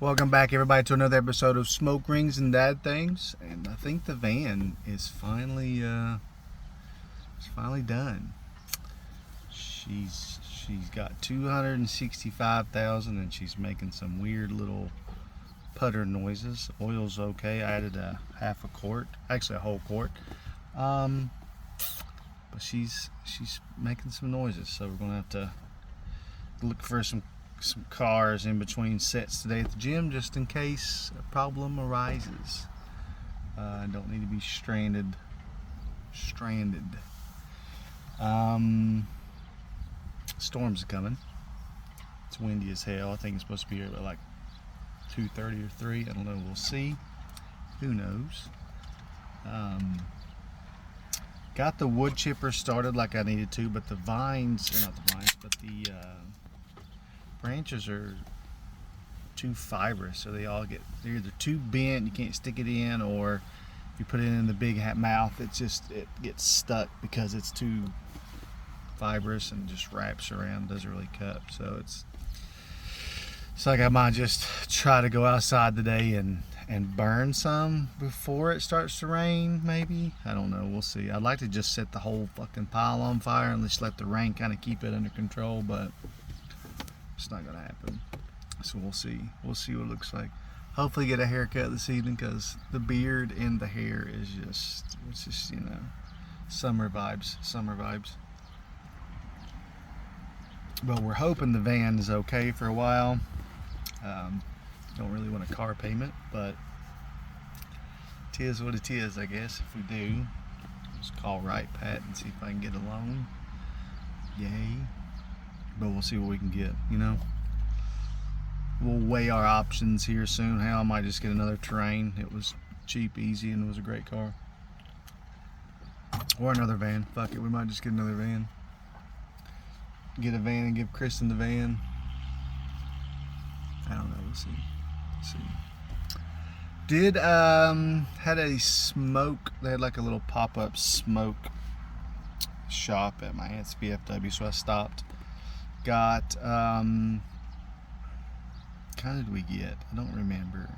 Welcome back, everybody, to another episode of Smoke Rings and Dad Things. And I think the van is finally done. She's got 265,000, and she's making some weird little putter noises. Oil's okay. I added a half a quart, actually a whole quart. But she's making some noises, so we're gonna have to look for some cars in between sets today at the gym, just in case a problem arises. I don't need to be stranded. Storms are coming. It's windy as hell. I think it's supposed to be here at like 2:30 or 3. I don't know. We'll see. Who knows? Got the wood chipper started like I needed to, but the vines, or not the vines, but the branches are too fibrous, so they're either too bent, you can't stick it in, or if you put it in the big mouth, it gets stuck because it's too fibrous and just wraps around, doesn't really cut. So it's like I might just try to go outside today and burn some before it starts to rain, maybe. I don't know, we'll see. I'd like to just set the whole fucking pile on fire and just let the rain kind of keep it under control, but it's not gonna happen. So we'll see what it looks like. Hopefully get a haircut this evening, because the beard and the hair is just, you know, summer vibes. But we're hoping the van is okay for a while. Don't really want a car payment, but it is what it is, I guess. If we do, just call Right Pat and see if I can get a loan. Yay. But we'll see what we can get, you know. We'll weigh our options here soon. Hell, I might just get another Terrain. It was cheap, easy, and it was a great car. Or another van. Fuck it, we might just get another van. Get a van and give Kristen the van. I don't know, we'll see. Did had a smoke. They had like a little pop-up smoke shop at my aunt's VFW, so I stopped. Got kind of did we get? I don't remember,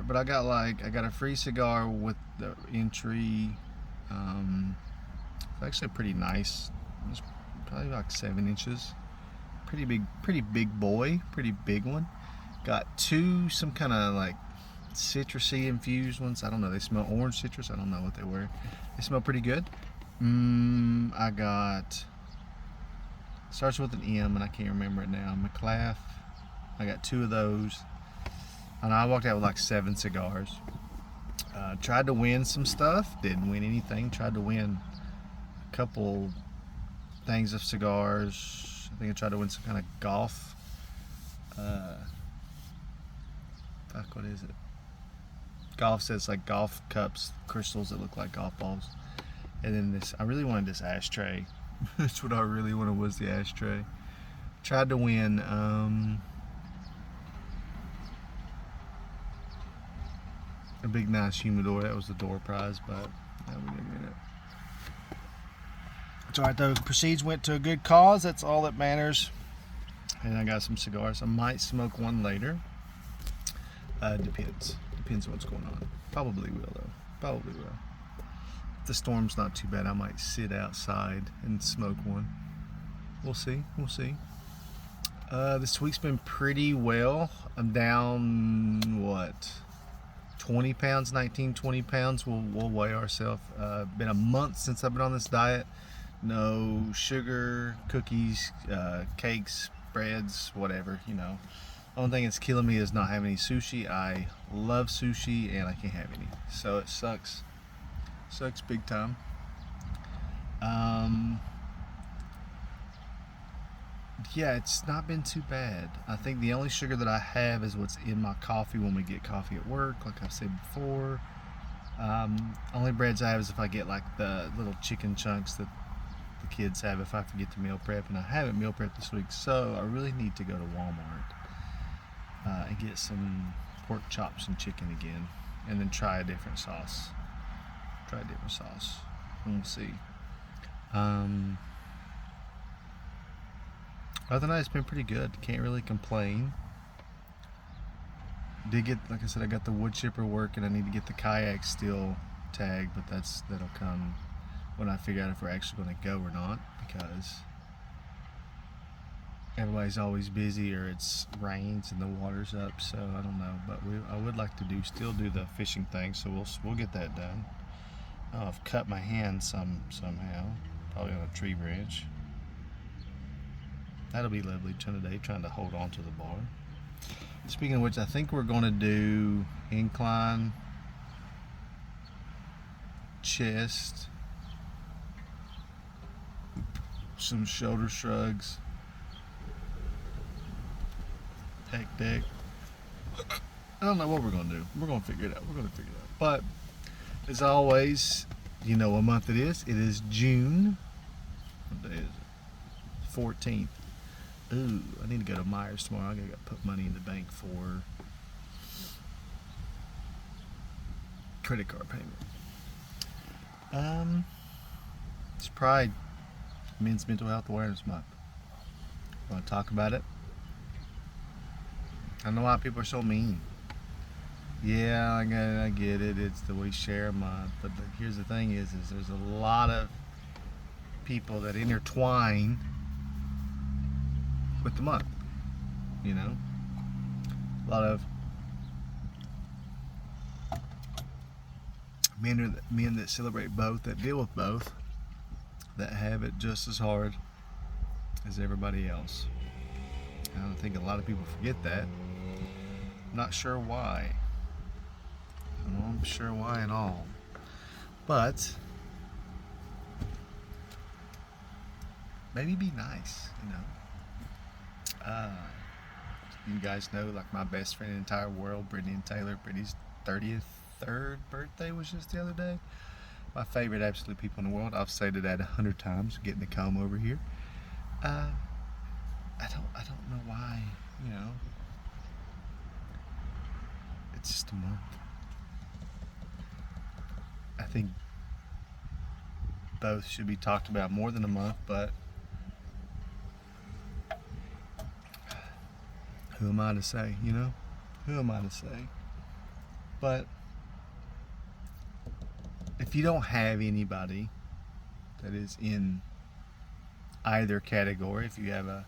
but I got a free cigar with the entry. It's actually pretty nice. It's probably like 7 inches. Pretty big boy, pretty big one. Got some kind of like citrusy infused ones. I don't know, they smell orange citrus. I don't know what they were. They smell pretty good. I got, starts with an M and I can't remember it now. McClaff. I got 2 of those. And I walked out with like 7 cigars. Tried to win some stuff. Didn't win anything. Tried to win a couple things of cigars. I think I tried to win some kind of golf. Fuck, what is it? Golf says like golf cups, crystals that look like golf balls. And then this, I really wanted this ashtray. That's what I really wanted, was the ashtray. Tried to win a big nice humidor. That was the door prize, but no, we didn't win it. It's alright though. Proceeds went to a good cause. That's all that matters. And I got some cigars. I might smoke one later. Depends on what's going on. Probably will though. Probably will. If the storm's not too bad, I might sit outside and smoke one. We'll see. This week's been pretty well. I'm down, what, 20 pounds, 19, 20 pounds. We'll weigh ourselves. Been a month since I've been on this diet. No sugar, cookies, cakes, breads, whatever, you know. Only thing that's killing me is not having any sushi. I love sushi and I can't have any. So it sucks. Sucks big time. Yeah, it's not been too bad. I think the only sugar that I have is what's in my coffee when we get coffee at work, like I've said before. Only breads I have is if I get like the little chicken chunks that the kids have if I forget to meal prep, and I haven't meal prepped this week, so I really need to go to Walmart and get some pork chops and chicken again, and then try a different sauce. And we'll see. Other than that, it's been pretty good. Can't really complain. Did get, like I said, I got the wood chipper working. I need to get the kayak still tagged, but that'll come when I figure out if we're actually going to go or not, because everybody's always busy or it's rains and the water's up. So I don't know, but I would like to still do the fishing thing. So we'll get that done. I've cut my hand somehow, probably on a tree branch. That'll be lovely today, trying to hold on to the bar. Speaking of which, I think we're going to do incline, chest, some shoulder shrugs, pec deck. I don't know what we're going to do. We're going to figure it out. But as always, you know what month it is. It is June. What day is it? 14th. Ooh, I need to go to Myers tomorrow. I gotta put money in the bank for credit card payment. It's Pride, Men's Mental Health Awareness Month. Want to talk about it? I don't know why people are so mean. Yeah, I get it. It's the We Share Month, but here's the thing: is there's a lot of people that intertwine with the month. You know, a lot of men that celebrate both, that deal with both, that have it just as hard as everybody else. I don't think a lot of people forget that. I'm not sure why. I'm sure why at all. But maybe be nice, you know. You guys know, like, my best friend in the entire world, Brittany and Taylor. Brittany's 33rd birthday was just the other day. My favorite absolute people in the world. I've said it 100 times, getting the comb over here. I don't know why, you know. It's just a month. I think both should be talked about more than a month, but who am I to say, you know? Who am I to say? But if you don't have anybody that is in either category, if you have a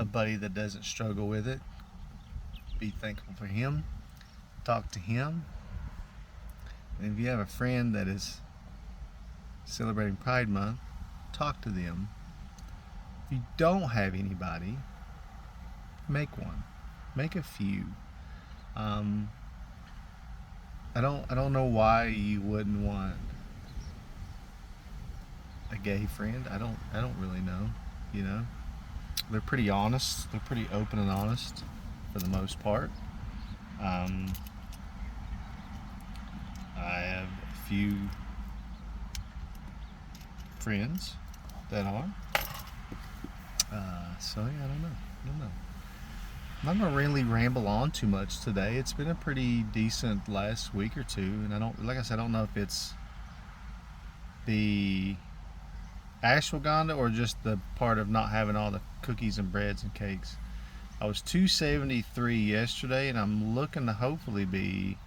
buddy that doesn't struggle with it, be thankful for him. Talk to him. And if you have a friend that is celebrating Pride Month, talk to them. If you don't have anybody, make one. Make a few. I don't know why you wouldn't want a gay friend. I don't really know. You know, they're pretty honest. They're pretty open and honest for the most part. I have a few friends that are. So yeah, I don't know. I'm not gonna really ramble on too much today. It's been a pretty decent last week or two, and I don't know if it's the ashwagandha or just the part of not having all the cookies and breads and cakes. I was 273 yesterday, and I'm looking to hopefully be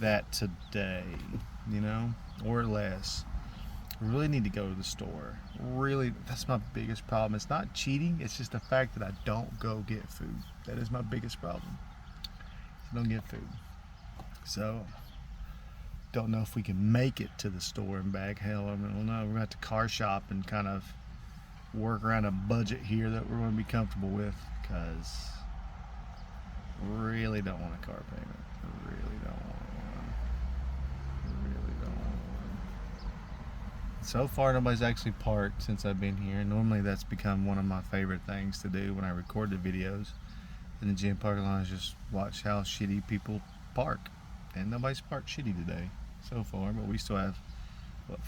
that today, you know, or less. I really need to go to the store. Really, that's my biggest problem. It's not cheating, it's just the fact that I don't go get food. That is my biggest problem. I don't get food. So, don't know if we can make it to the store and back. Hell, I don't know. We're going to have to car shop and kind of work around a budget here that we're going to be comfortable with, because I really don't want a car payment. I really don't want one. So far, nobody's actually parked since I've been here. Normally, that's become one of my favorite things to do when I record the videos in the gym parking lot, is just watch how shitty people park. And nobody's parked shitty today so far, but we still have,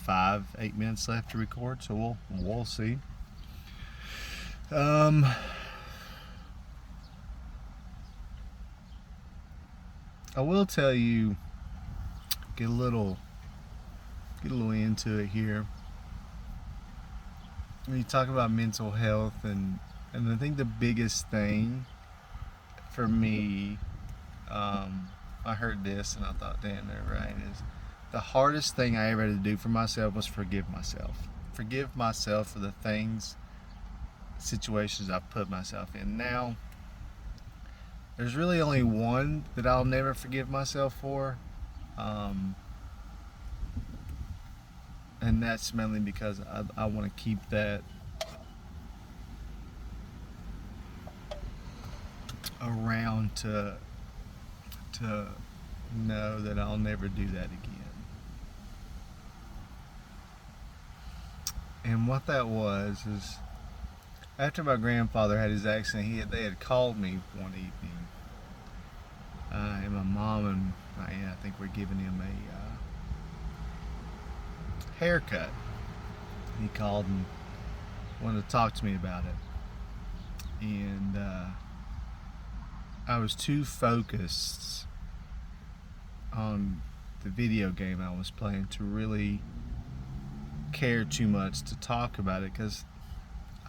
5-8 minutes left to record, so we'll see. I will tell you, get a little into it here. when you talk about mental health, and I think the biggest thing for me, I heard this and I thought, damn, they're right, is the hardest thing I ever had to do for myself was forgive myself. Forgive myself for the things, situations I've put myself in. Now, there's really only one that I'll never forgive myself for, um, and that's mainly because I want to keep that around to know that I'll never do that again. And what that was is after my grandfather had his accident, they had called me one evening, and my mom and my aunt, I think, were giving him a haircut. He called and wanted to talk to me about it, and I was too focused on the video game I was playing to really care too much to talk about it, because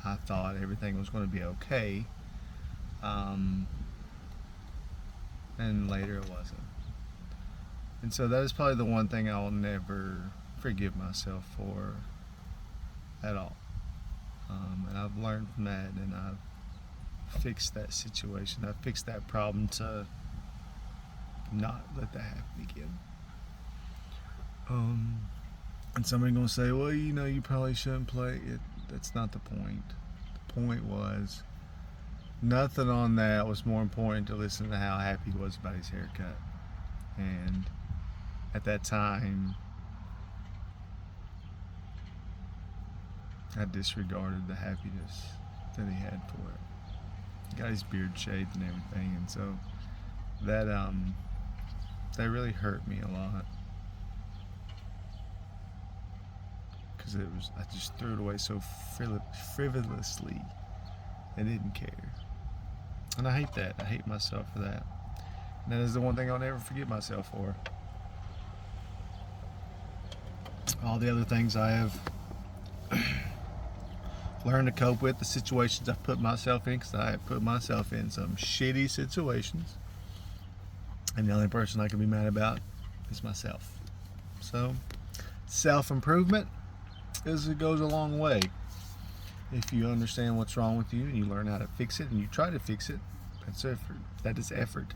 I thought everything was going to be okay, and later it wasn't. And so that is probably the one thing I will never forgive myself for at all. And I've learned from that, and I've fixed that situation. I've fixed that problem to not let that happen again. And somebody gonna say, well, you probably shouldn't play it. That's not the point. The point was, nothing on that was more important to listen to how happy he was about his haircut. And at that time, I disregarded the happiness that he had for it. He got his beard shaved and everything, and so that really hurt me a lot, because I just threw it away so frivolously. I didn't care, and I hate that. I hate myself for that. And that is the one thing I'll never forgive myself for. All the other things I have learned to cope with, the situations I've put myself in, because I have put myself in some shitty situations, and the only person I can be mad about is myself. So, self-improvement it goes a long way. If you understand what's wrong with you and you learn how to fix it and you try to fix it, that's effort. That is effort.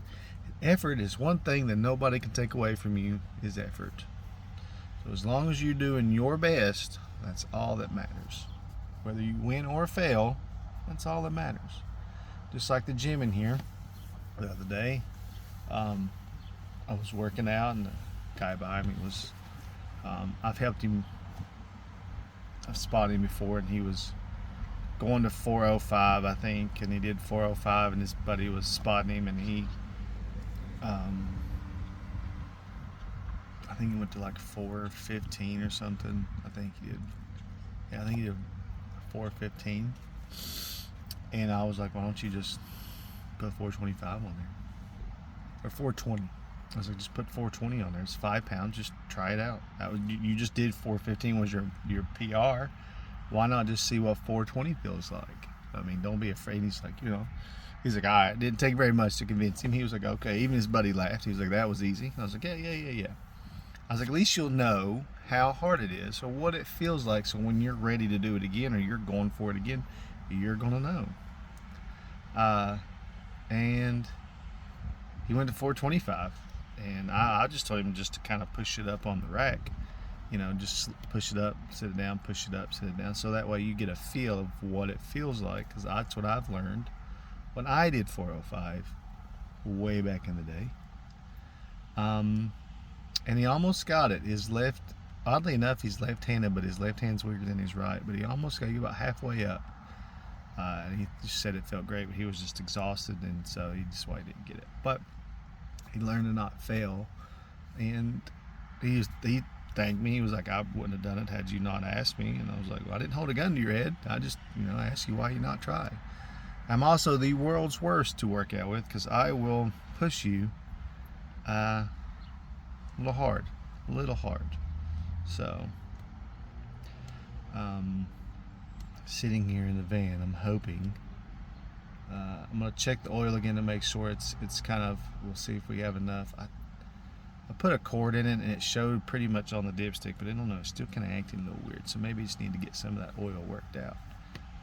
Effort is one thing that nobody can take away from you, is effort. So as long as you're doing your best, that's all that matters. Whether you win or fail, that's all that matters. Just like the gym in here the other day, I was working out, and the guy behind me was, I've helped him, I've spotted him before, and he was going to 405, I think, and he did 405, and his buddy was spotting him, and he, I think he went to like 415 or something. I think he did 415. And I was like, why don't you just put 425 on there? Or 420. I was like, just put 420 on there. It's 5 pounds. Just try it out. You just did 415 was your PR. Why not just see what 420 feels like? I mean, don't be afraid. He's like, he's like, all right. It didn't take very much to convince him. He was like, okay. Even his buddy laughed. He was like, that was easy. I was like, yeah. I was like, at least you'll know how hard it is, or what it feels like, so when you're ready to do it again, or you're going for it again, you're gonna know. And he went to 425, and I just told him just to kind of push it up on the rack, just push it up, sit it down, push it up, sit it down, so that way you get a feel of what it feels like, because that's what I've learned when I did 405 way back in the day. And he almost got it. Oddly enough, he's left-handed, but his left hand's weaker than his right. But he almost got about halfway up. And he just said it felt great, but he was just exhausted, and so that's why he didn't get it. But he learned to not fail, and he thanked me. He was like, I wouldn't have done it had you not asked me. And I was like, well, I didn't hold a gun to your head. I just, asked you why you not try. I'm also the world's worst to work out with, because I will push you a little hard. So, sitting here in the van. I'm hoping. I'm gonna check the oil again to make sure it's kind of. We'll see if we have enough. I put a cord in it and it showed pretty much on the dipstick, but I don't know. It's still kind of acting a little weird. So maybe I just need to get some of that oil worked out.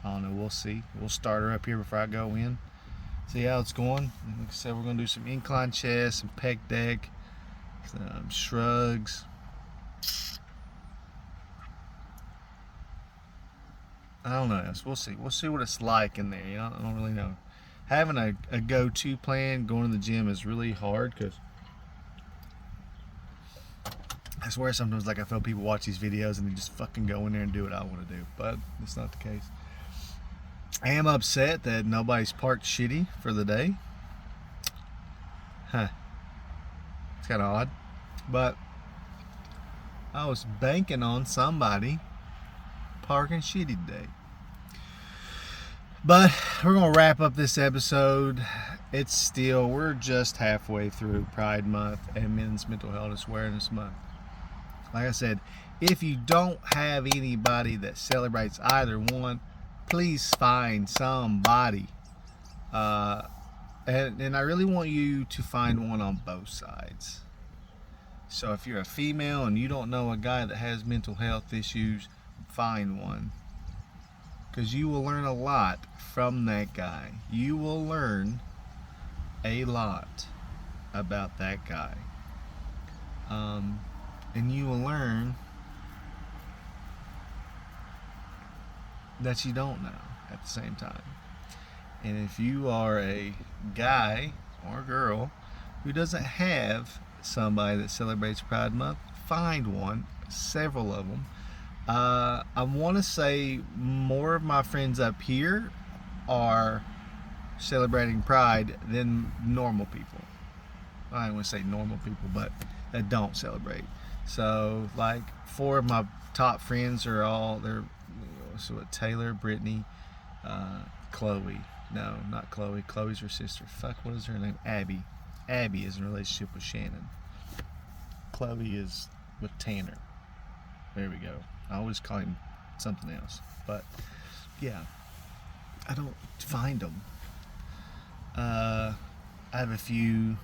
I don't know. We'll see. We'll start her up here before I go in. See how it's going. Like I said, we're gonna do some incline chest, some pec deck, some shrugs. I don't know. So we'll see. We'll see what it's like in there. You know, I don't really know. Having a go-to plan going to the gym is really hard because I swear sometimes like I feel people watch these videos and they just fucking go in there and do what I want to do, but it's not the case. I am upset that nobody's parked shitty for the day. It's kind of odd, but I was banking on somebody parking shitty today. But we're gonna wrap up this episode. We're just halfway through Pride Month and Men's Mental Health Awareness Month. Like I said, if you don't have anybody that celebrates either one, please find somebody. And I really want you to find one on both sides. So if you're a female and you don't know a guy that has mental health issues, find one. Because you will learn a lot from that guy. You will learn a lot about that guy. And you will learn that you don't know at the same time. And if you are a guy or girl who doesn't have somebody that celebrates Pride Month, find one, several of them. I want to say more of my friends up here are celebrating Pride than normal people. I don't want to say normal people, but that don't celebrate. So like 4 of my top friends are Taylor, Brittany, Chloe. No, not Chloe. Chloe's her sister. Fuck, what is her name? Abby. Abby is in a relationship with Shannon. Chloe is with Tanner. There we go. I always call him something else. But yeah, I don't find them. I have a few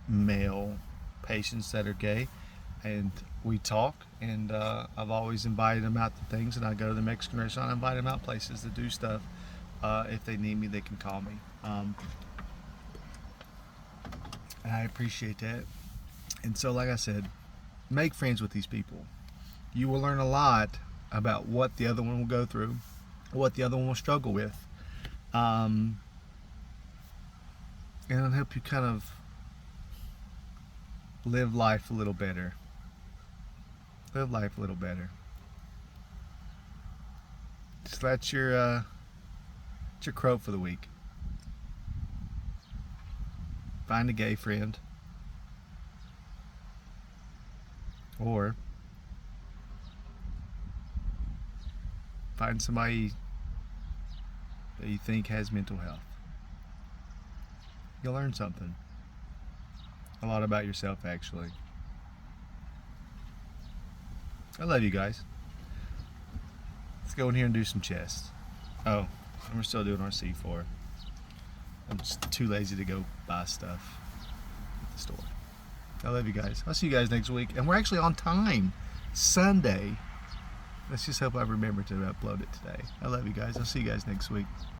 male patients that are gay, and we talk, and I've always invited them out to things, and I go to the Mexican restaurant and invite them out places to do stuff. If they need me, they can call me. And I appreciate that. And so, like I said, make friends with these people. You will learn a lot about what the other one will go through, what the other one will struggle with. And it'll help you kind of live life a little better. Live life a little better. So that's your quote for the week. Find a gay friend. Or find somebody that you think has mental health. You'll learn something. A lot about yourself, actually. I love you guys. Let's go in here and do some chests. Oh, and we're still doing our C4. I'm just too lazy to go buy stuff at the store. I love you guys. I'll see you guys next week. And we're actually on time. Sunday. Let's just hope I remember to upload it today. I love you guys. I'll see you guys next week.